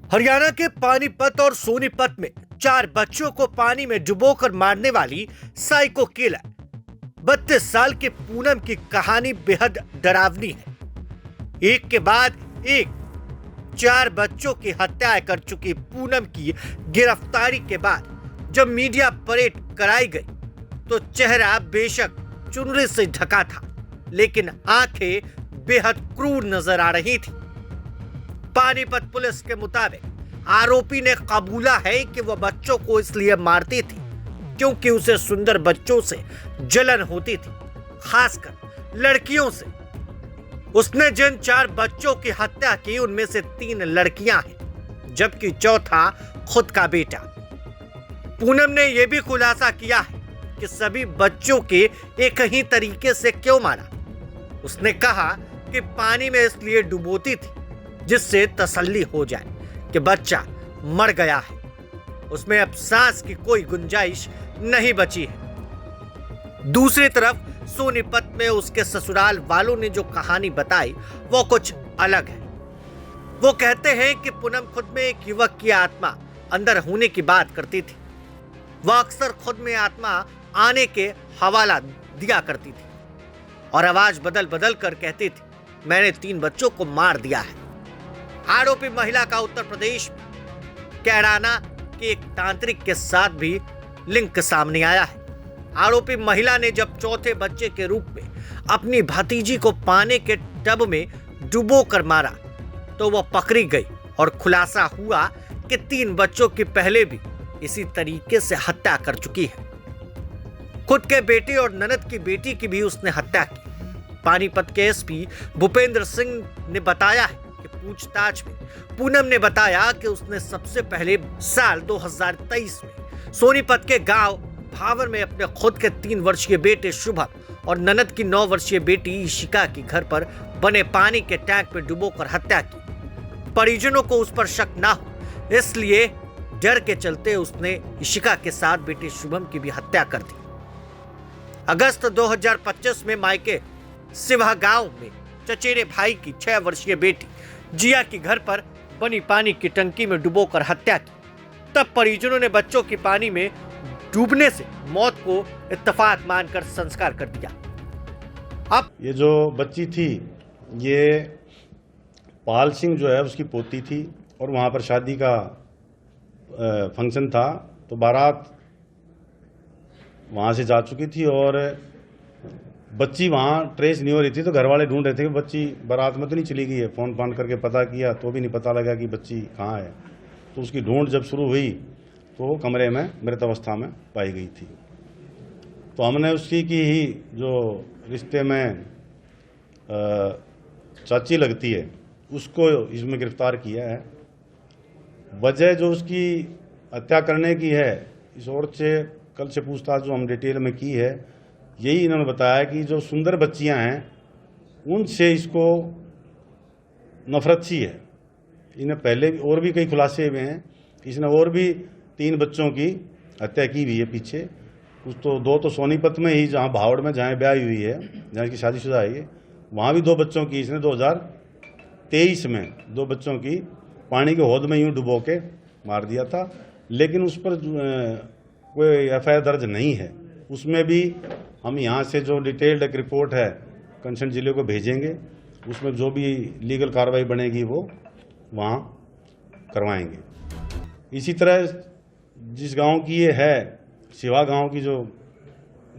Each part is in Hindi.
हरियाणा के पानीपत और सोनीपत में 4 बच्चों को पानी में डुबोकर मारने वाली साइको किलर 32 साल के पूनम की कहानी बेहद डरावनी है। एक के बाद एक 4 बच्चों की हत्या कर चुकी पूनम की गिरफ्तारी के बाद जब मीडिया परेड कराई गई तो चेहरा बेशक चुनरी से ढका था, लेकिन आंखें बेहद क्रूर नजर आ रही थी। पानीपत पुलिस के मुताबिक आरोपी ने कबूला है कि वह बच्चों को इसलिए मारती थी क्योंकि उसे सुंदर बच्चों से जलन होती थी, खासकर लड़कियों से। उसने जिन 4 बच्चों की हत्या की उनमें से 3 लड़कियां हैं, जबकि चौथा खुद का बेटा। पूनम ने यह भी खुलासा किया है कि सभी बच्चों के एक ही तरीके से क्यों मारा। उसने कहा कि पानी में इसलिए डुबोती थी जिससे तसल्ली हो जाए कि बच्चा मर गया है, उसमें अब सांस की कोई गुंजाइश नहीं बची है। दूसरी तरफ सोनीपत में उसके ससुराल वालों ने जो कहानी बताई वो कुछ अलग है। वो कहते हैं कि पूनम खुद में एक युवक की आत्मा अंदर होने की बात करती थी। वह अक्सर खुद में आत्मा आने के हवाला दिया करती थी और आवाज बदल बदल कर कहती थी, मैंने 3 बच्चों को मार दिया है। आरोपी महिला का उत्तर प्रदेश कैराना के एक तांत्रिक के साथ भी लिंक सामने आया है। आरोपी महिला ने जब चौथे बच्चे के रूप में अपनी भतीजी को पानी के टब में डुबो कर मारा तो वह पकड़ी गई और खुलासा हुआ कि 3 बच्चों की पहले भी इसी तरीके से हत्या कर चुकी है। खुद के बेटे और ननद की बेटी की भी उसने हत्या की। पानीपत के एसपी भूपेंद्र सिंह ने बताया है कि पूछताछ में पूनम ने बताया कि उसने सबसे पहले साल 2023 में सोनीपत के गांव भावर में अपने खुद के 3 वर्षीय बेटे शुभम और ननद की 9 वर्षीय बेटी इशिका की घर पर बने पानी के टैंक में डुबोकर हत्या की। परिजनों को उस पर शक ना हो इसलिए डर के चलते उसने इशिका के साथ बेटे शुभम की भी हत्या कर दी। अगस्त 2025 में मायके सिवा गांव में चचेरे भाई की 6 वर्षीय बेटी जिया की घर पर बनी पानी की टंकी में डुबोकर हत्या की। तब परिजनों ने बच्चों की पानी में डूबने से मौत को इत्तेफाक मानकर संस्कार कर दिया। अब ये जो बच्ची थी ये पाल सिंह जो है उसकी पोती थी और वहां पर शादी का फंक्शन था तो बारात वहां से जा चुकी थी और बच्ची वहां ट्रेस नहीं हो रही थी तो घर वाले ढूंढ रहे थे कि बच्ची बारात में तो नहीं चली गई है। फोन फान करके पता किया तो भी नहीं पता लगा कि बच्ची कहाँ है। तो उसकी ढूंढ जब शुरू हुई तो वो कमरे में मृत अवस्था में पाई गई थी। तो हमने उसकी की ही जो रिश्ते में चाची लगती है उसको इसमें गिरफ्तार किया है। वजह जो उसकी हत्या करने की है इस औरत से कल से पूछताछ जो हम डिटेल में की है, यही इन्होंने बताया कि जो सुंदर बच्चियां हैं उनसे इसको नफरत सी है। इन्हें पहले और भी कई खुलासे हुए हैं। इसने और भी 3 बच्चों की हत्या की हुई है पीछे। कुछ तो 2 तो सोनीपत में ही जहां भावड़ में जहां ब्याह हुई है, जहाँ इसकी शादीशुदा है, वहाँ भी 2 बच्चों की इसने 2023 में 2 बच्चों की पानी के हौद में यूं डुबो के मार दिया था। लेकिन उस पर कोई एफआईआर दर्ज नहीं है। उसमें भी हम यहाँ से जो डिटेल्ड एक रिपोर्ट है कंसर्न जिले को भेजेंगे, उसमें जो भी लीगल कार्रवाई बनेगी वो वहाँ करवाएंगे। इसी तरह जिस गांव की ये है, सिवा गांव की जो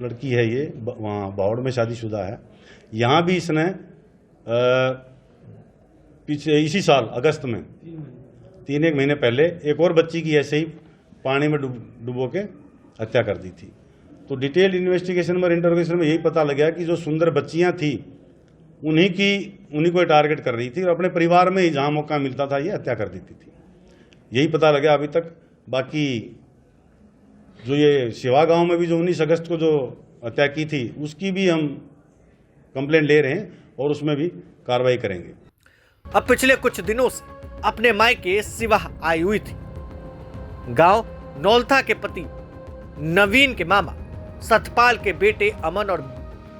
लड़की है ये वहाँ बावड़ में शादीशुदा है, यहाँ भी इसने पीछे इसी साल अगस्त में 3 महीने पहले एक और बच्ची की ऐसे ही पानी में डुबो के हत्या कर दी थी। तो डिटेल इन्वेस्टिगेशन और इंटरोगेशन में यही पता लगा कि जो सुंदर बच्चियां थी उन्हीं को टारगेट कर रही थी और अपने परिवार में ही जहां मौका मिलता था ये हत्या कर देती थी। यही पता लगा अभी तक। बाकी जो ये सिवा गांव में भी जो 19 अगस्त को जो हत्या की थी उसकी भी हम कंप्लेंट ले रहे हैं और उसमें भी कार्रवाई करेंगे। अब पिछले कुछ दिनों से अपने मायके सिवा आई हुई थी। गांव नौलथा के पति नवीन के मामा सतपाल के बेटे अमन और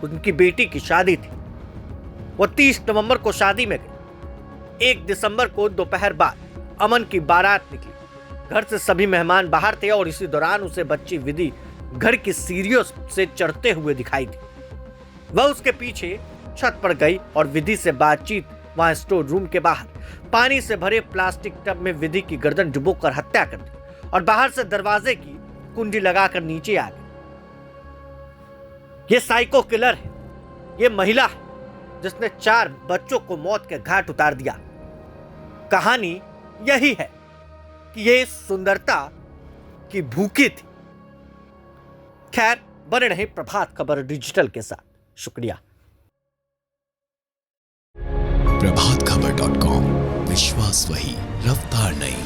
उनकी बेटी की शादी थी। वो 30 नवंबर को शादी में गई। 1 दिसंबर को दोपहर बाद अमन की बारात निकली। घर से सभी मेहमान बाहर थे और इसी दौरान उसे बच्ची विधि घर की सीढ़ियों से चढ़ते हुए दिखाई दी। वह उसके पीछे छत पर गई और विधि से बातचीत वहां स्टोर रूम के बाहर पानी से भरे प्लास्टिक टब में विधि की गर्दन डुबोकर हत्या कर दी और बाहर से दरवाजे की कुंडी लगाकर नीचे आ गई। ये साइको किलर है। ये महिला है जिसने 4 बच्चों को मौत के घाट उतार दिया। कहानी यही है कि ये सुंदरता की भूखी थी। खैर, बने रहे प्रभात खबर डिजिटल के साथ। शुक्रिया। प्रभातखबर.com, विश्वास वही, रफ्तार नहीं।